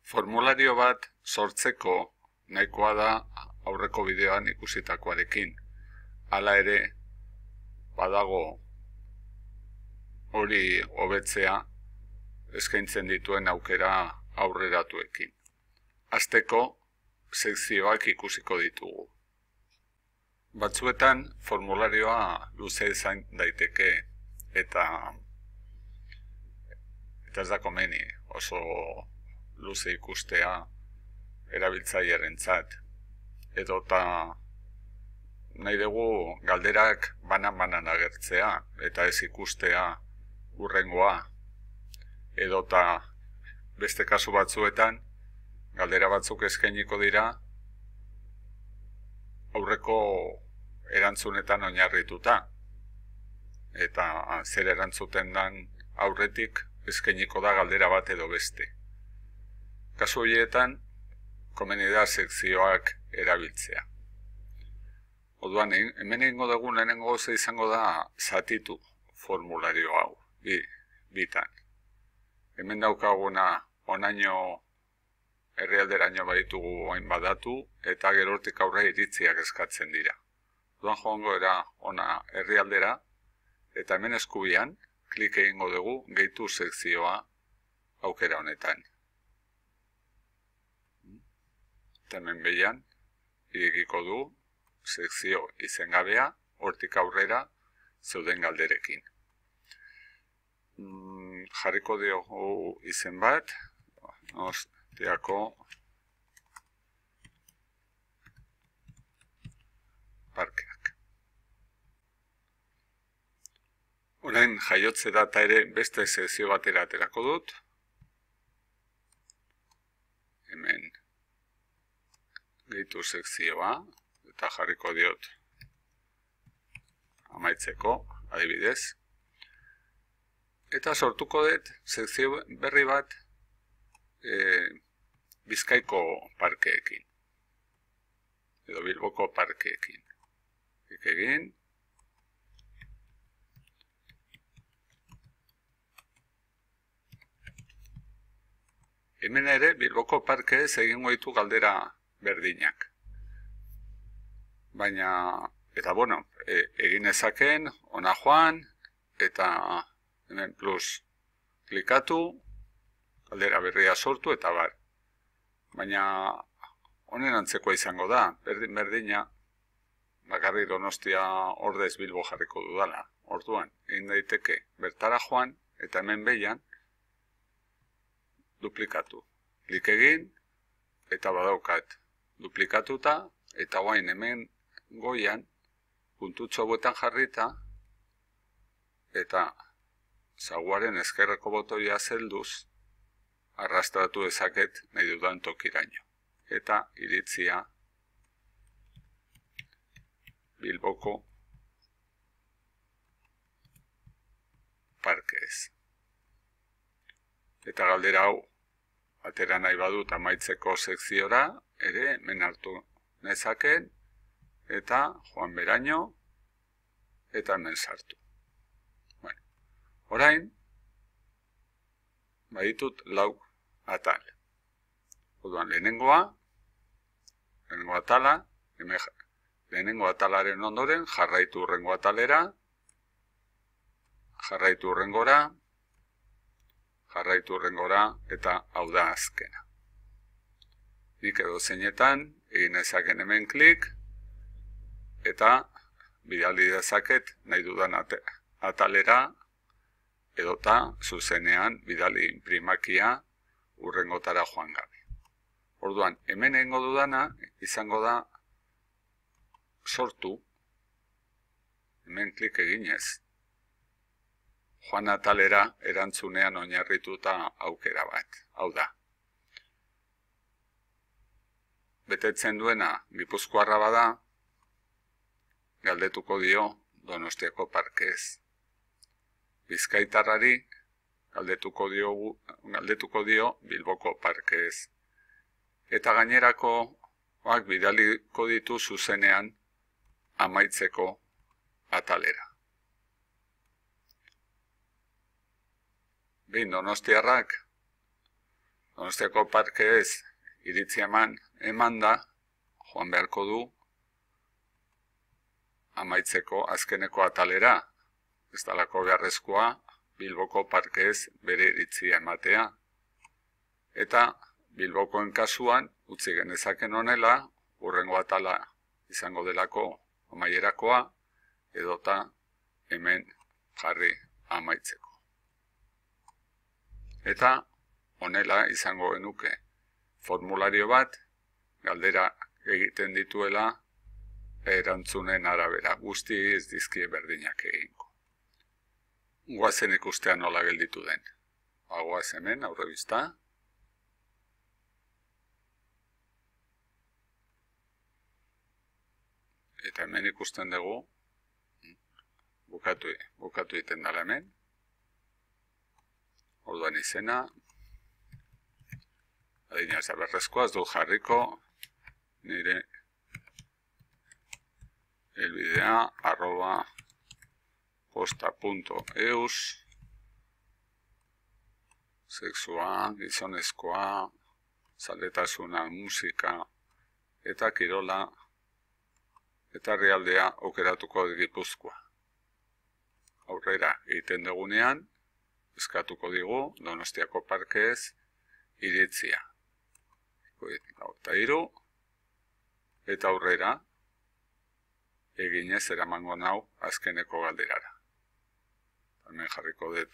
Formulario bat sortzeko nahikoa da aurreko bideoan ikusitakoarekin. Hala ere, badago hori hobetzea eskaintzen dituen aukera aurreratuekin. Hasteko, sekzioak ikusiko ditugu. Batzuetan, formularioa luze izan daiteke eta ez da komeni oso luze ikustea erabiltzailearentzat. Edota nahi dugu galderak banan-banan agertzea eta ez ikustea hurrengoa. Edota beste kasu batzuetan galdera batzuk eskainiko dira aurreko erantzunetan oinarrituta. Eta zer erantzuten den aurretik eskainiko da galdera bat edo beste. Kasu horietan, komeni da sekzioak erabiltzea. Orduan, hemen egingo dugun lehenengo gauza izango da zatitu formulario hau, bitan. Hemen daukaguna onaino herrialderaino baditugu hainbat datu eta gerortik aurre iritziak eskatzen dira. Orduan joango era ona herrialdera eta hemen eskubian klik egingo dugu gehitu sekzioa aukera honetan. Eta hemen behian, irekiko du sekzio izengabea, hortik aurrera zeuden galderekin. Jarriko diogu izen bat, Donostiako parkeak. Orain jaiotze data ere beste sekzio batera aterako dut. Hemen gehitu sekzioa eta jarriko diot amaitzeko, adibidez. Eta sortuko dut sekzio berri bat Bizkaiko parkeekin. Edo Bilboko parkeekin. Egin. Hemen ere Bilboko parkeez egingo ditu galdera berdinak. Baina, eta bueno, egin ezaken, ona joan, eta hemen plus klikatu, galdera berria sortu eta bar. Baina, honen antzekoa izango da, berdina, bakarrik Donostia ordez Bilbo jarriko dudala. Orduan, egin daiteke bertara joan, eta hemen behian, duplikatu. Klik egin, eta badaukat duplikatuta, eta guain hemen goian, puntutxo hauetan jarrita, eta zaguaren ezkerreko botoia zelduz, arrastratu dezaket nahi dudan tokiraino. Eta iritzia Bilboko parkeez. Eta galdera hau atera nahi badut amaitzeko sekziora, ere hemen hartu nezaken, eta joan beraino, eta hemen sartu. Bueno, orain, baditut lau atal. Orduan, lehenengo atala, lehenengo atalaren ondoren, jarraitu hurrengo atalera, jarraitu hurrengora, eta hau da azkena. Nik edo zeinetan, egin ezaken hemen klik, eta bidali dezaket nahi dudan atalera, edota zuzenean bidali inprimakia hurrengotara joan gabe. Orduan, hemen egingo dudana izango da sortu, hemen klik eginez, joan atalera erantzunean oinarrituta aukera bat. Hau da. Betetzen duena Gipuzkoarra bada, galdetuko dio Donostiako parkeez. Bizkaitarrari galdetuko dio Bilboko parkeez. Eta gainerakoak bidaliko ditu zuzenean amaitzeko atalera. Behin Donostiarrak Donostiako parkeez iritzi eman da, joan beharko du amaitzeko azkeneko atalera, ez dalako beharrezkoa Bilboko parkeez bere iritzia ematea. Eta Bilbokoen kasuan, utzi genezaken honela, hurrengo atala izango delako amaierakoa, edota hemen jarri amaitzeko. Eta honela izango genuke formulario bat, galdera egiten dituela, erantzunen arabera, guzti ez dizkie berdinak egingo. Guazen ikustean nola gelditu den. Guaz hemen, aurrebista. Eta hemen ikusten dugu, bukatu egiten dela hemen. Orduan izena, adina ez aberrezkoa, ez du jarriko, nire helbidea @posta.eus, sexua, gizonezkoa, zaletasuna, musika, eta kirola, eta herrialdea aukeratuko Gipuzkoa. Aurrera egiten dugunean, eskatuko digu Donostiako parkeez iritzia. Eta aurrera, eginez eramango nau azkeneko galderara. Hemen jarriko dut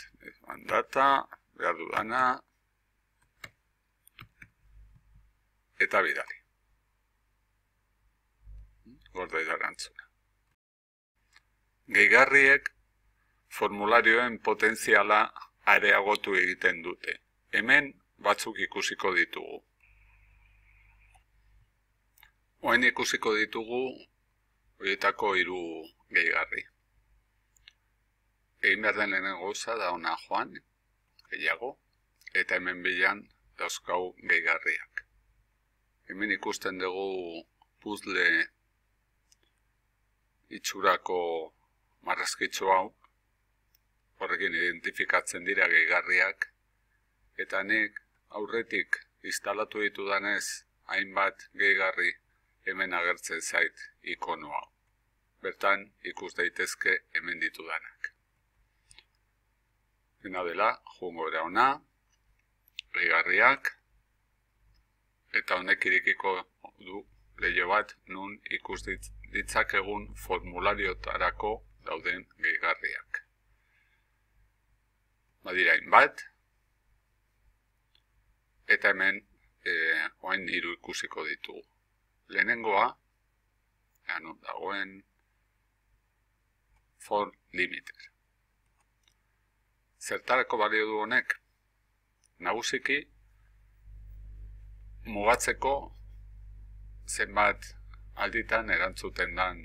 data, behar dudana, eta bidali. Gorde da erantzuna. Gehigarriek formularioen potentziala areagotu egiten dute. Hemen batzuk ikusiko ditugu. Oen ikusiko ditugu horietako 3 gehigarri. Egin behar den lehenengo gauza da ona joan, gehiago, eta hemen bilan dauzkau gehigarriak. Hemen ikusten dugu puzzle itxurako marrazkitxo hau, horrekin identifikatzen dira gehigarriak, eta nik aurretik instalatu ditudanez hainbat gehigarri hemen agertzen zait ikono hau. Bertan ikus daitezke hemen ditudanak. Dena dela, joango era ona, gehigarriak, eta honek irekiko du leiho bat nun ikus ditzakegun formulariotarako dauden gehigarriak. Badira hainbat, eta hemen oain 3 ikusiko ditugu. Lehenengoa, non dagoen for limiter. Zertarako balio du honek? Nagusiki, mugatzeko zenbat alditan erantzuten dan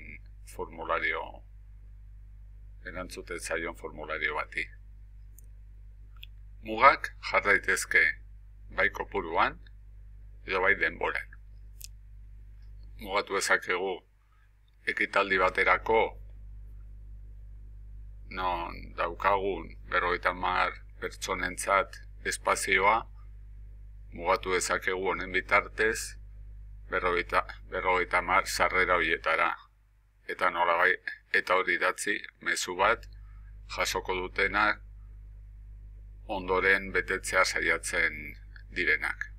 formulario, erantzuten zaion formulario bati. Mugak jar daitezke bai kopuruan edo bai denboran. Mugatu ezakegu ekitaldi baterako non daukagun 50 pertsonentzat espazioa, mugatu ezakegu honen bitartez 50 sarrera horietara. Eta nolabai, eta hori idatzi mezu bat jasoko dutenak ondoren betetzea saiatzen direnak.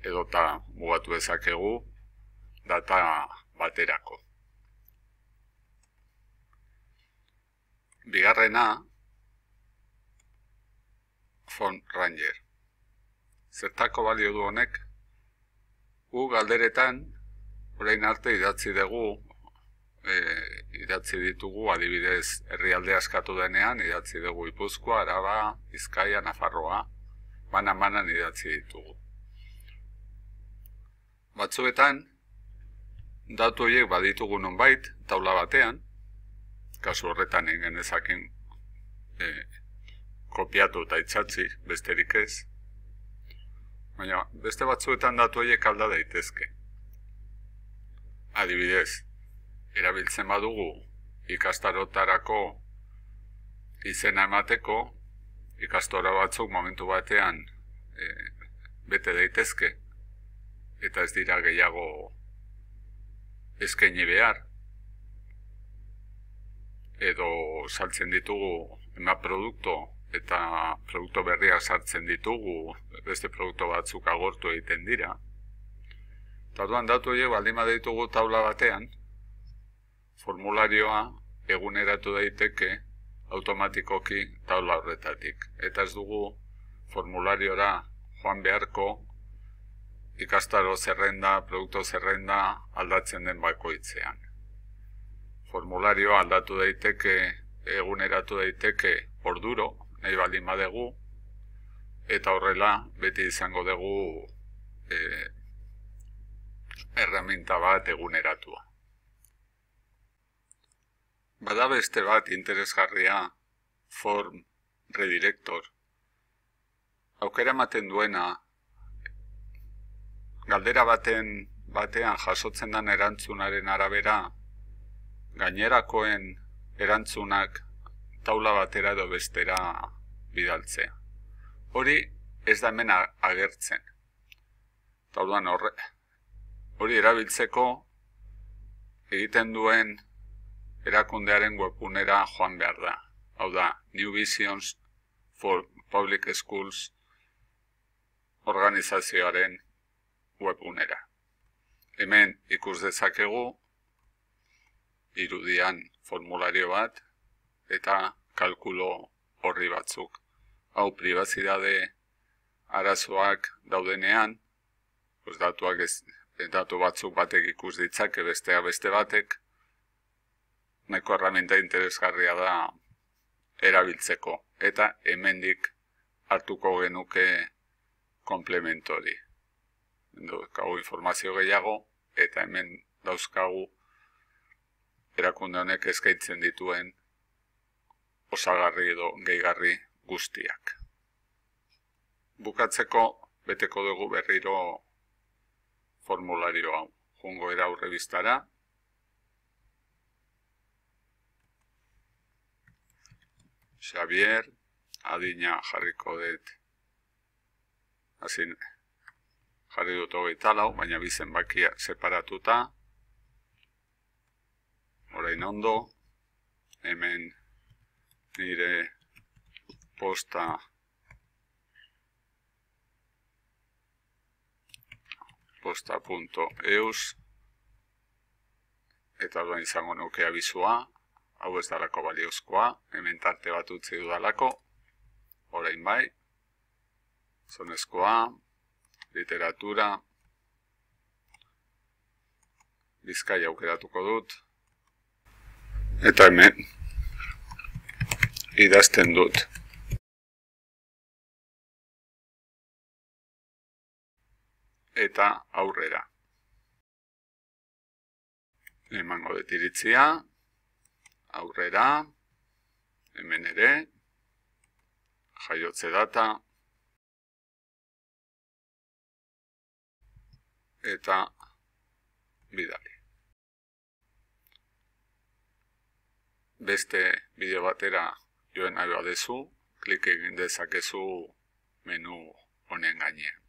Edota mugatu ezakegu data baterako. Bigarrena, font ranger. Zertako balio du honek? Galderetan, orain arte idatzi ditugu, adibidez herrialdea eskatu denean, idatzi dugu Gipuzkoa, Araba, Bizkaia, Nafarroa, banan idatzi ditugu. Batzuetan, datu horiek baditugu nonbait, taula batean, kasu horretan egin genezaken kopiatu eta itxatzi, besterik ez. Baina, beste batzuetan datu horiek alda daitezke. Adibidez, erabiltzen badugu ikastarotarako izena emateko, ikastora batzuk momentu batean bete daitezke, eta ez dira gehiago eskaini behar, edo saltzen ditugu produktu eta produktu berriak sartzen ditugu, beste produktu batzuk agortu egiten dira. Eta orduan datu horiek baldin baditugu taula batean, formularioa eguneratu daiteke automatikoki taula horretatik. Eta ez dugu formulariora joan beharko ikastaro zerrenda, produktu zerrenda aldatzen den bakoitzean. Formularioa aldatu daiteke, eguneratu daiteke orduro, nahi baldin badegu, eta horrela beti izango dugu erreminta bat eguneratua. Bada beste bat interesgarria form redirector. Aukera ematen duena, galdera batean jasotzen den erantzunaren arabera, gainerakoen erantzunak taula batera edo bestera bidaltzea. Hori ez da hemen agertzen. Eta orduan hori erabiltzeko egiten duen erakundearen webgunera joan behar da. Hau da, New Visions for Public Schools organizazioaren webgunera. Hemen ikus dezakegu irudian formulario bat eta kalkulo horri batzuk. Hau pribazitate arazoak daudenean, datu batzuk batek ikus ditzake bestea beste batek, nahiko herramienta interesgarria da erabiltzeko, eta hemendik hartuko genuke komplementori. Dauzkagu informazio gehiago, eta hemen dauzkagu erakunde honek eskaintzen dituen osagarri edo gehigarri guztiak. Bukatzeko beteko dugu berriro formulario hau. Joango era aurrebistara. Xavier, adina jarriko dut. Hazin jarri dut 24, baina bi zenbakiak separatuta. Orain ondo, hemen nire posta.eus eta orduan izango nuke abizua, hau ez dalako baliozkoa, hemen tarte bat utzi dudalako, orain bai, zonezkoa, literatura, Bizkaia aukeratuko dut, eta hemen idazten dut. Eta aurrera. Emango dut iritzia, aurrera, hemen ere, jaiotze data, eta bidali. Beste bideo batera joan nahi badezu, klik egin dezakezu menu honen gainean.